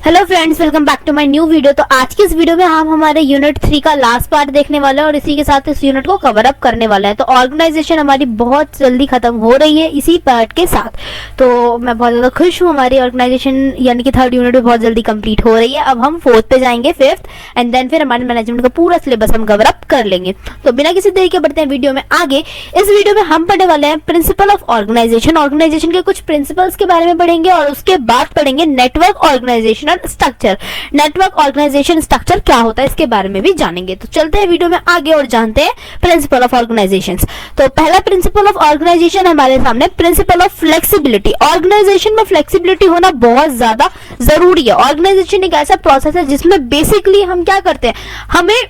Hello friends, welcome back to my new video. तो आज की इस वीडियो में हम हमारे यूनिट 3 का लास्ट पार्ट देखने वाले हैं और इसी के साथ इस यूनिट को कवर अप करने वाले हैं। तो ऑर्गेनाइजेशन हमारी बहुत जल्दी खत्म हो रही है इसी पार्ट के साथ। तो मैं बहुत ज़्यादा खुश हूँ, हमारी ऑर्गेनाइजेशन यानी कि थर्ड यूनिट भी बहुत जल्दी कंप्लीट हो रही है। अब हम फोर्थ पे जाएंगे, फिफ्थ, एंड देन फिर हमारे मैनेजमेंट का पूरा सिलेबस हम कवर अप कर लेंगे। तो बिना किसी देरी के बढ़ते हैं वीडियो में आगे। इस वीडियो में हम पढ़ने वाले हैं प्रिंसिपल ऑफ ऑर्गेनाइजेशन। ऑर्गेनाइजेशन के कुछ प्रिंसिपल्स के बारे में पढ़ेंगे और उसके बाद पढ़ेंगे network organisation structure. Network organisation structure क्या होता है इसके बारे में भी जानेंगे। तो चलते हैं वीडियो में आगे और जानते हैं प्रिंसिपल ऑफ ऑर्गेनाइजेशन। तो पहला प्रिंसिपल ऑफ ऑर्गेनाइजेशन हमारे सामने प्रिंसिपल ऑफ फ्लेक्सिबिलिटी। ऑर्गेनाइजेशन में फ्लेक्सिबिलिटी होना बहुत ज्यादा जरूरी है। ऑर्गेनाइजेशन एक ऐसा प्रोसेस है जिसमें बेसिकली हम क्या करते हैं, हमें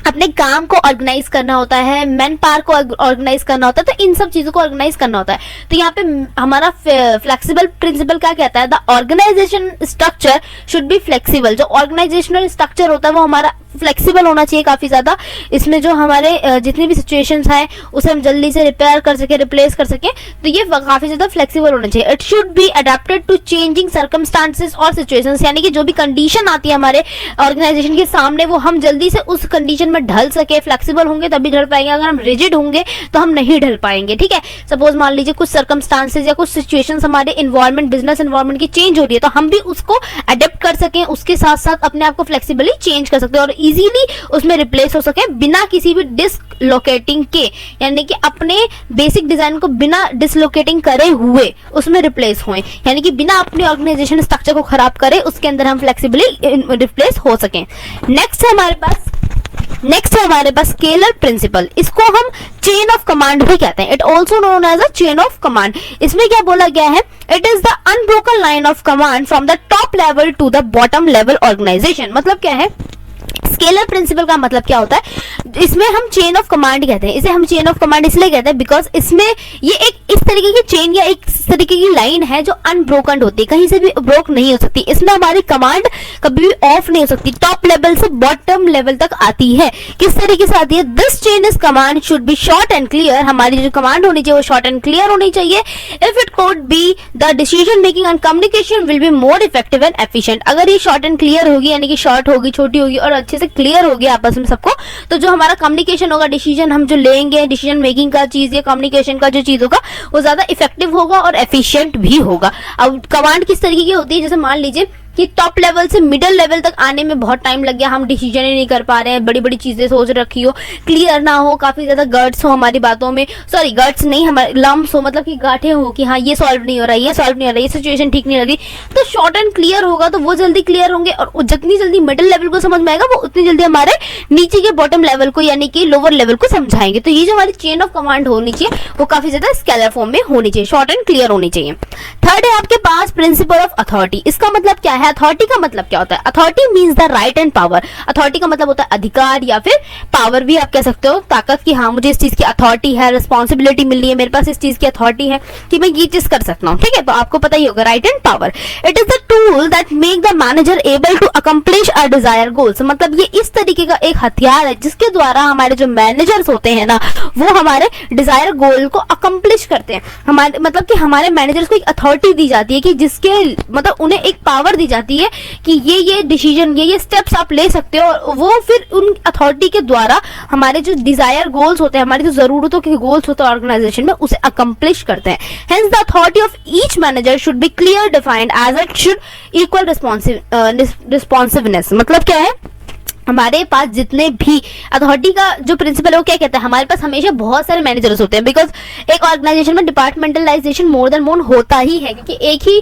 अपने काम को ऑर्गेनाइज करना होता है, मैन पावर को ऑर्गेनाइज करना होता है, तो इन सब चीजों को ऑर्गेनाइज करना होता है। तो यहाँ पे हमारा फ्लेक्सिबल प्रिंसिपल क्या कहता है, the organisation structure should be flexible. जो ऑर्गेनाइजेशनल स्ट्रक्चर होता है वो हमारा फ्लेक्सिबल होना चाहिए काफी ज्यादा। इसमें जो हमारे जितनी भी सिचुएशंस हैं उसे हम जल्दी से रिपेयर कर सके, रिप्लेस कर सके, तो ये काफी ज्यादा फ्लेक्सिबल होना चाहिए। It should be adapted to changing circumstances और सिचुएशंस, यानी कि जो भी कंडीशन आती है हमारे ऑर्गेनाइजेशन के सामने वो हम जल्दी से उस कंडीशन में ढल सके। फ्लेक्सिबल होंगे तभी ढल पाएंगे, अगर हम रिजिड होंगे तो हम नहीं ढल पाएंगे। ठीक है, सपोज मान लीजिए कुछ सर्कमस्टांसेस या कुछ सिचुएशंस हमारे इन्वायरमेंट, बिजनेस इन्वायरमेंट की चेंज हो रही है, तो हम भी उसको अडेप्ट कर सकें, उसके साथ साथ अपने आप को फ्लेक्सिबली चेंज कर सकते हैं और इजीली उसमें रिप्लेस हो सके बिना किसी भी डिसलोकेटिंग के, यानी कि अपने बेसिक डिजाइन को बिना डिसलोकेटिंग करे हुए उसमें रिप्लेस हों, यानी कि बिना अपने ऑर्गेनाइजेशन स्ट्रक्चर को खराब करे उसके अंदर हम फ्लेक्सिबली रिप्लेस हो सकें। नेक्स्ट है हमारे पास स्केलर प्रिंसिपल। इसको हम चेन ऑफ कमांड भी कहते हैं। It also known as a chain of command. इसमें क्या बोला गया है, it is the unbroken line of command from the top level to the bottom level organisation. मतलब क्या है, स्केलर प्रिंसिपल का मतलब क्या होता है, इसमें हम चेन ऑफ कमांड कहते हैं। इसे हम चेन ऑफ कमांड इसलिए कहते हैं बिकॉज इसमें ये एक इस तरीके की चेन या एक तरीके की लाइन है जो अनब्रोकन होती है, कहीं से भी ब्रोक नहीं हो सकती। इसमें हमारी कमांड कभी भी ऑफ नहीं हो सकती, टॉप लेवल से बॉटम लेवल तक आती है। किस तरीके से आती है, this chain is command should be short and clear. हमारी जो कमांड होनी चाहिए वो शॉर्ट एंड क्लियर होनी चाहिए। If it could be the decision making and communication will be more effective and efficient. अगर ये शॉर्ट एंड क्लियर होगी, यानी कि शॉर्ट होगी, छोटी होगी और अच्छे से क्लियर होगी आपस में सबको, तो जो हमारा कम्युनिकेशन होगा, डिसीजन हम जो लेंगे, डिसीजन मेकिंग का चीज या कम्युनिकेशन का जो चीज होगा वो ज्यादा इफेक्टिव होगा और एफिशिएंट भी होगा। अब कमांड किस तरीके की होती है, जैसे मान लीजिए कि टॉप लेवल से मिडिल लेवल तक आने में बहुत टाइम लग गया, हम डिसीजन ही नहीं कर पा रहे हैं, बड़ी बड़ी चीजें सोच रखी हो, क्लियर ना हो, काफी ज्यादा गट्स हो हमारी बातों में, सॉरी गट्स नहीं, हमारे लम्स हो, मतलब कि गांठें हो कि हाँ ये सॉल्व नहीं हो रहा है, ये सॉल्व नहीं हो रहा है, ये सिचुएशन ठीक नहीं लग रही, तो शॉर्ट एंड क्लियर होगा तो वो जल्दी क्लियर होंगे और जितनी जल्दी मिडिल लेवल को समझ में आएगा वो उतनी जल्दी हमारे नीचे के बॉटम लेवल को यानी कि लोअर लेवल को समझाएंगे। तो ये जो हमारी चेन ऑफ कमांड होनी चाहिए वो काफी ज्यादा स्केलर फॉर्म में होनी चाहिए, शॉर्ट एंड क्लियर होनी चाहिए। थर्ड है आपके पास प्रिंसिपल ऑफ अथॉरिटी। इसका मतलब क्या है, अथॉरिटी का मतलब क्या होता है, authority means the right and power. Authority का मतलब होता है अधिकार या फिर पावर भी आप कह सकते हो, ताकत की हाँ मुझे इस चीज की अथॉरिटी है, रिस्पॉन्सिबिलिटी मिल रही है, मेरे पास इस चीज की अथॉरिटी है कि मैं ये चीज कर सकता हूँ। ठीक है, तो आपको पता ही होगा right and power. It is the tool that make the manager able to accomplish a desire goals. मतलब ये इस तरीके का एक हथियार है जिसके द्वारा हमारे जो मैनेजर्स होते हैं ना वो हमारे डिजायर गोल को अकम्प्लिश करते हैं। हमारे मतलब कि हमारे मैनेजर्स को एक अथॉरिटी दी जाती है कि जिसके मतलब उन्हें एक पावर दी जाती है कि ये डिसीजन, ये स्टेप्स आप ले सकते हो और वो फिर उन अथॉरिटी के द्वारा हमारे जो डिजायर गोल्स होते हैं, हमारी जो जरूरतों के गोल्स होते हैं ऑर्गेनाइजेशन में, उसे अकम्प्लिश करते हैं। Hence the authority of each manager should be clear defined as it should equal responsiveness. मतलब क्या है, हमारे पास जितने भी अथॉरिटी का जो प्रिंसिपल है वो क्या कहता है, हमारे पास हमेशा बहुत सारे मैनेजर्स होते हैं बिकॉज एक ऑर्गेनाइजेशन में डिपार्टमेंटलाइजेशन मोर देन मोर होता ही है, क्योंकि एक ही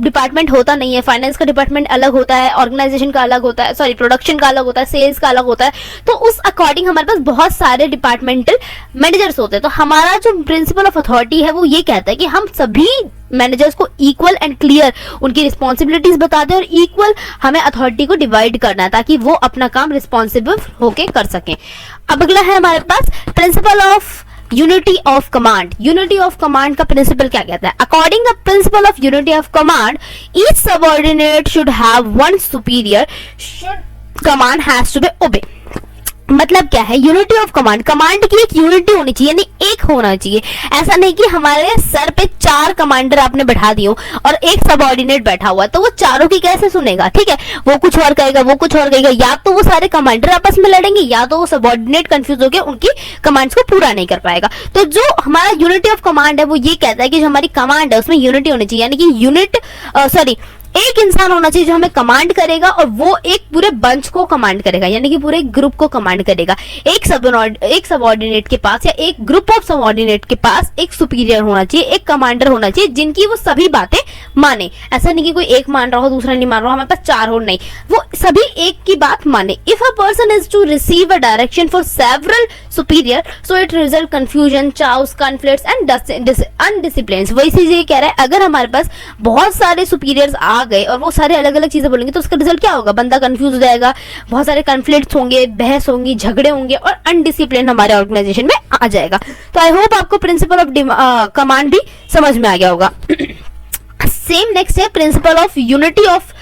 डिपार्टमेंट होता नहीं है। फाइनेंस का डिपार्टमेंट अलग होता है, ऑर्गेनाइजेशन का अलग होता है, सॉरी प्रोडक्शन का अलग होता है, सेल्स का अलग होता है, तो उस अकॉर्डिंग हमारे पास बहुत सारे डिपार्टमेंटल मैनेजर्स होते हैं। तो हमारा जो प्रिंसिपल ऑफ अथॉरिटी है वो ये कहता है कि हम सभी मैनेजर्स को इक्वल एंड क्लियर उनकी रिस्पॉन्सिबिलिटीज बता दें और इक्वल हमें अथॉरिटी को डिवाइड करना है ताकि वो अपना काम रिस्पॉन्सिबल होके कर सकें। अब अगला है हमारे पास principle of unity of command. Unity of command का प्रिंसिपल क्या कहता है, according the principle of unity of command each subordinate should have one superior, should command has to be obey. मतलब क्या है, यूनिटी ऑफ कमांड, कमांड की एक unity होनी चाहिए, यानी एक होना चाहिए। ऐसा नहीं कि हमारे सर पे 4 कमांडर आपने बैठा दियो और एक सबऑर्डिनेट बैठा हुआ है, तो वो चारों की कैसे सुनेगा, ठीक है, वो कुछ और कहेगा, वो कुछ और कहेगा, या तो वो सारे कमांडर आपस में लड़ेंगे, या तो वो सबऑर्डिनेट कंफ्यूज होकर उनकी कमांड्स को पूरा नहीं कर पाएगा। तो जो हमारा यूनिटी ऑफ कमांड है वो ये कहता है कि जो हमारी कमांड है उसमें यूनिटी होनी चाहिए, यानी कि एक इंसान होना चाहिए जो हमें कमांड करेगा और वो एक पूरे बंच को कमांड करेगा, यानी कि पूरे ग्रुप को कमांड करेगा। एक सबऑर्डिनेट के पास या एक ग्रुप ऑफ सबऑर्डिनेट के पास एक सुपीरियर होना चाहिए, एक कमांडर होना चाहिए जिनकी वो सभी बातें माने। ऐसा नहीं कि कोई एक मान रहा हो दूसरा नहीं मान रहा हो, हमारे पास 4 हो, नहीं, वो सभी एक की बात माने। If a person is to receive a direction for several superior so it result confusion, chaos, conflicts and undiscipline. वही चीज ये कह रहा है, अगर हमारे पास बहुत सारे सुपीरियर्स आ गए और वो सारे अलग अलग चीजें बोलेंगे तो उसका रिजल्ट क्या होगा, बंदा कंफ्यूज हो जाएगा, बहुत सारे कॉन्फ्लिक्ट्स होंगे, बहस होंगी, झगड़े होंगे और अनडिसिप्लिन हमारे ऑर्गेनाइजेशन में आ जाएगा। तो आई होप आपको प्रिंसिपल ऑफ कमांड भी समझ में आ गया होगा। सेम नेक्स्ट है principal of unity of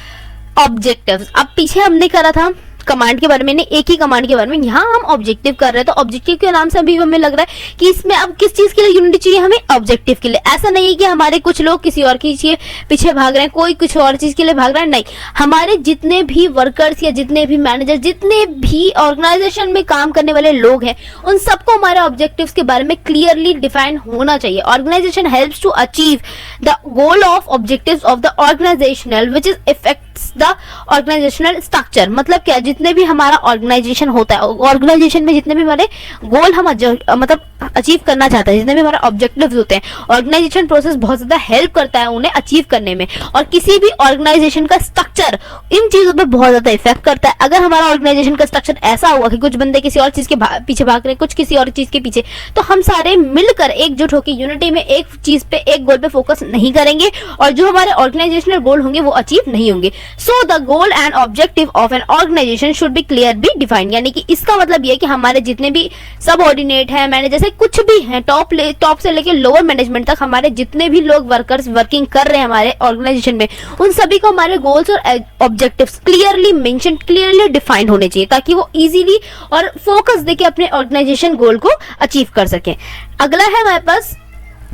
objectives. अब पीछे हमने करा था कमांड के बारे में, एक ही कमांड के बारे में, यहाँ हम ऑब्जेक्टिव कर रहे हैं। तो ऑब्जेक्टिव के नाम से अभी हमें लग रहा है कि इसमें अब किस चीज के लिए यूनिटी चाहिए, हमें ऑब्जेक्टिव के लिए। ऐसा नहीं है कि हमारे कुछ लोग किसी और की पीछे भाग रहे हैं, कोई कुछ और चीज के लिए भाग रहा है, नहीं, हमारे जितने भी वर्कर्स या जितने भी मैनेजर, जितने भी ऑर्गेनाइजेशन में काम करने वाले लोग हैं, उन सबको हमारे ऑब्जेक्टिव्स के बारे में क्लियरली डिफाइन होना चाहिए। Organisation helps to achieve the goal of objectives of the organisational which is effects the organisational structure. मतलब क्या, जितने भी हमारा ऑर्गेनाइजेशन होता है, ऑर्गेनाइजेशन में जितने भी हमारे गोल हम मतलब अचीव करना चाहते हैं, जितने भी हमारे ऑब्जेक्टिव्स होते हैं, ऑर्गेनाइजेशन प्रोसेस बहुत ज्यादा हेल्प करता है उन्हें अचीव करने में। और किसी भी ऑर्गेनाइजेशन का स्ट्रक्चर इन चीजों पे बहुत ज्यादा इफेक्ट करता है। अगर हमारा ऑर्गेनाइजेशन का स्ट्रक्चर ऐसा हुआ कि कुछ बंदे किसी और चीज के पीछे भाग रहे हैं, कुछ किसी और चीज के पीछे, तो हम सारे मिलकर एकजुट होकर यूनिटी में एक चीज पे, एक गोल पे फोकस नहीं करेंगे और जो हमारे ऑर्गेनाइजेशनल गोल होंगे वो अचीव नहीं होंगे। So the goal and objective of an organisation should be clear be defined. यानी कि इसका मतलब ये कि हमारे जितने भी सबऑर्डिनेट है, मैनेजर से कुछ भी है, टॉप से लेकर लोअर मैनेजमेंट तक, हमारे जितने भी लोग वर्कर्स वर्किंग कर रहे हैं हमारे ऑर्गेनाइजेशन में, उन सभी को हमारे गोल्स और objectives clearly mention, clearly defined होने चाहिए ताकि वो इजीली और फोकस देके अपने ऑर्गेनाइजेशन गोल को अचीव कर सके। अगला है हमारे पास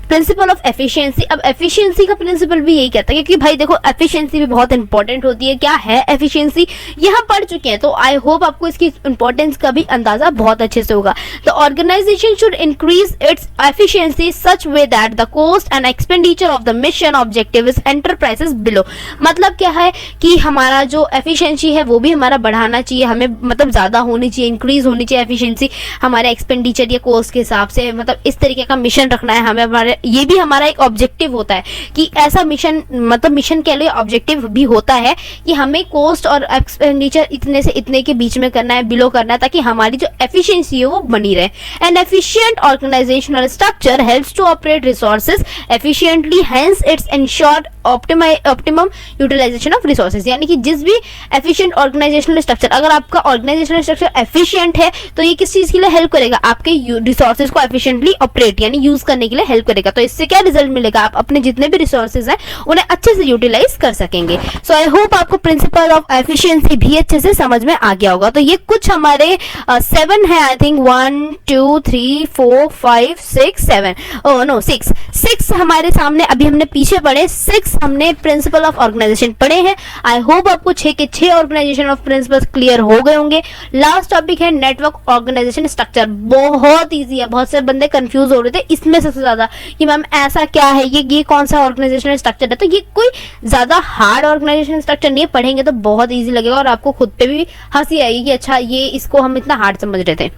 प्रिंसिपल ऑफ एफिशिएंसी। अब एफिशिएंसी का प्रिंसिपल भी यही कहता है, क्योंकि भाई देखो एफिशिएंसी भी बहुत इंपॉर्टेंट होती है। क्या है एफिशिएंसी, ये हम पढ़ चुके हैं, तो आई होप आपको इसकी इंपॉर्टेंस का भी अंदाजा बहुत अच्छे से होगा। The organisation should increase its efficiency such way that the cost and expenditure of the mission objective is enterprises below. मतलब क्या है कि हमारा जो एफिशिएंसी है वो भी हमारा बढ़ाना चाहिए, हमें मतलब ज्यादा होनी चाहिए, इंक्रीज होनी चाहिए एफिशिएंसी हमारे एक्सपेंडिचर या कॉस्ट के हिसाब से। मतलब इस तरीके का मिशन रखना है हमें, हमारे ये भी हमारा एक ऑब्जेक्टिव होता है कि ऐसा मिशन, मतलब मिशन के लिए ऑब्जेक्टिव भी होता है कि हमें कॉस्ट और एक्सपेंडिचर इतने से इतने के बीच में करना है, बिलो करना है, ताकि हमारी जो एफिशिएंसी है वो बनी रहे। An efficient organisational structure helps to operate resources efficiently, hence it's ensured optimum utilisation of resources. यानी कि जिस भी एफिशिएंट ऑर्गेनाइजेशनल स्ट्रक्चर, अगर आपका ऑर्गेनाइजेशनल स्ट्रक्चर एफिशिएंट है तो ये किस चीज के लिए हेल्प करेगा, आपके रिसोर्सेज को एफिशिएंटली ऑपरेट यानी यूज करने के लिए हेल्प करेगा। तो इससे क्या रिजल्ट मिलेगा, आप अपने जितने भी रिसोर्सेज हैं उन्हें अच्छे से यूटिलाइज कर सकेंगे। सो आई होप आपको प्रिंसिपल ऑफ एफिशिएंसी भी अच्छे से समझ में आ गया होगा। तो ये कुछ हमारे 7 है, आई थिंक 1 2 3 4 5 6 7, ओह नो 6 हमारे सामने अभी हमने पीछे पढ़े, 6 हमने प्रिंसिपल ऑफ ऑर्गेनाइजेशन पढ़े हैं। आई होप आपको 6 के 6 ऑर्गेनाइजेशन ऑफ प्रिंसिपल्स क्लियर हो गए होंगे। लास्ट टॉपिक है नेटवर्क ऑर्गेनाइजेशन स्ट्रक्चर। बहुत इजी है, बहुत से बंदे कंफ्यूज हो रहे थे इसमें सबसे ज्यादा कि मैम ऐसा क्या है, ये कौन सा ऑर्गेनाइजेशनल स्ट्रक्चर है। तो ये कोई ज्यादा हार्ड ऑर्गेनाइजेशन स्ट्रक्चर नहीं है, पढ़ेंगे तो बहुत इजी लगेगा और आपको खुद पे भी हंसी आएगी कि अच्छा ये इसको हम इतना हार्ड समझ रहे थे।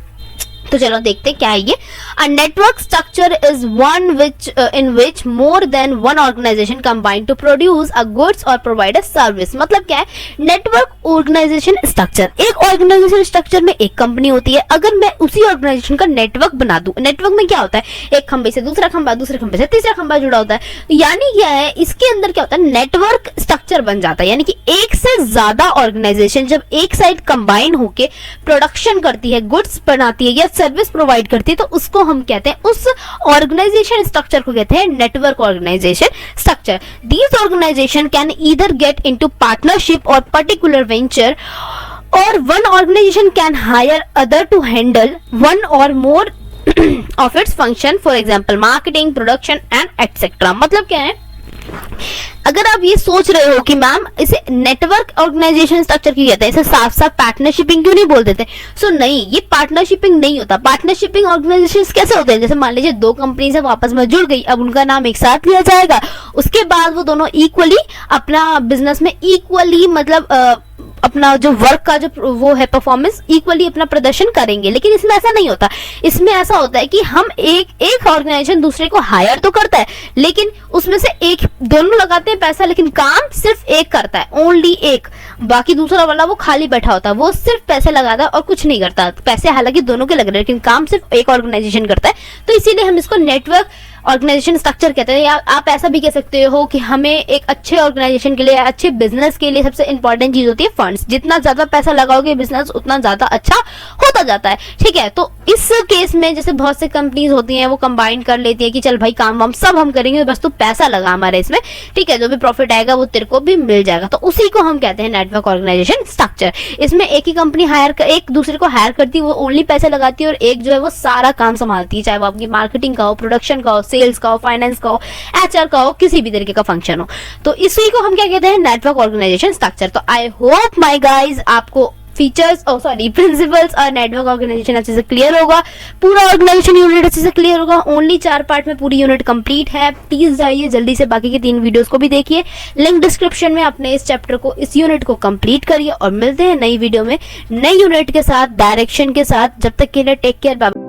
तो चलो देखते क्या है ये। A network structure is one which in which more than one organisation combine to produce a goods और प्रोवाइड अ सर्विस। मतलब क्या है, नेटवर्क ऑर्गेनाइजेशन स्ट्रक्चर, एक ऑर्गेनाइजेशन स्ट्रक्चर में एक कंपनी होती है। अगर मैं उसी ऑर्गेनाइजेशन का नेटवर्क बना दूं, नेटवर्क में क्या होता है, एक खंबे से दूसरा खंबा, दूसरे खंबे से तीसरा खंबा जुड़ा होता है। यानी क्या है, इसके अंदर क्या होता है, नेटवर्क स्ट्रक्चर बन जाता है। यानी कि एक से ज्यादा ऑर्गेनाइजेशन जब एक साइड कंबाइन होके प्रोडक्शन करती है, गुड्स बनाती है या सर्विस प्रोवाइड करती है, तो उसको हम कहते हैं, उस ऑर्गेनाइजेशन स्ट्रक्चर को कहते हैं network organisation structure. These organisation can either get into partnership और पर्टिकुलर वेंचर और one organisation can hire other to handle one और more of its function, for example marketing, production and etcetera. मतलब क्या है, अगर आप ये सोच रहे हो कि मैम इसे नेटवर्क ऑर्गेनाइजेशन स्ट्रक्चर क्यों कहते हैं, इसे साफ साफ पार्टनरशिपिंग क्यों नहीं बोल देते, सो नहीं, ये पार्टनरशिपिंग नहीं होता। पार्टनरशिपिंग ऑर्गेनाइजेशन कैसे होते हैं, जैसे मान लीजिए दो कंपनी से आपस में जुड़ गई, अब उनका नाम एक साथ लिया जाएगा, उसके बाद वो दोनों इक्वली अपना बिजनेस में इक्वली मतलब अपना जो वर्क का जो वो है परफॉर्मेंस इक्वली अपना प्रदर्शन करेंगे। लेकिन इसमें ऐसा नहीं होता, इसमें ऐसा होता है कि हम एक ऑर्गेनाइजेशन दूसरे को हायर तो करता है, लेकिन उसमें से एक, दोनों लगाते हैं पैसा, लेकिन काम सिर्फ एक करता है, ओनली एक, बाकी दूसरा वाला वो खाली बैठा होता है, वो सिर्फ पैसे लगाता है और कुछ नहीं करता। पैसे हालांकि दोनों के लग रहे हैं, लेकिन काम सिर्फ एक ऑर्गेनाइजेशन करता है। तो इसीलिए हम इसको नेटवर्क ऑर्गेनाइजेशन स्ट्रक्चर कहते हैं। या आप ऐसा भी कह सकते हो कि हमें एक अच्छे ऑर्गेनाइजेशन के लिए, अच्छे बिजनेस के लिए सबसे इंपॉर्टेंट चीज होती है फंड्स। जितना ज्यादा पैसा लगाओगे बिजनेस उतना ज्यादा अच्छा होता जाता है, ठीक है। तो इस केस में जैसे बहुत से कंपनीज होती हैं वो कंबाइन कर लेती है कि चल भाई काम वाम सब हम करेंगे, बस तू पैसा लगा हमारे इसमें, ठीक है, जो भी प्रॉफिट आएगा वो तेरे को भी मिल जाएगा। तो उसी को हम कहते हैं नेटवर्क ऑर्गेनाइजेशन स्ट्रक्चर। इसमें एक ही कंपनी एक दूसरे को हायर करती है, वो ओनली पैसे लगाती है, और एक जो है वो सारा काम संभालती है, चाहे वो आपकी मार्केटिंग का हो, प्रोडक्शन का हो, सेल्स का हो, फाइनेंस का हो, एचआर का हो, किसी भी तरीके का फंक्शन हो। तो इसी को हम क्या कहते हैं, नेटवर्क ऑर्गेनाइजेशन स्ट्रक्चर। तो आई होप माय गाइस आपको फीचर्स प्रिंसिपल्स और नेटवर्क ऑर्गेनाइजेशन अच्छे से क्लियर होगा, पूरा ऑर्गेनाइजेशन यूनिट अच्छे से क्लियर होगा। ओनली 4 पार्ट में पूरी यूनिट कंप्लीट है। प्लीज जाइए जल्दी से बाकी के 3 वीडियोस को भी देखिए, लिंक डिस्क्रिप्शन में। अपने इस चैप्टर को, इस यूनिट को कंप्लीट करिए और मिलते हैं नई वीडियो में नई यूनिट के साथ, डायरेक्शन के साथ। जब तक के लिए टेक केयर, बाय।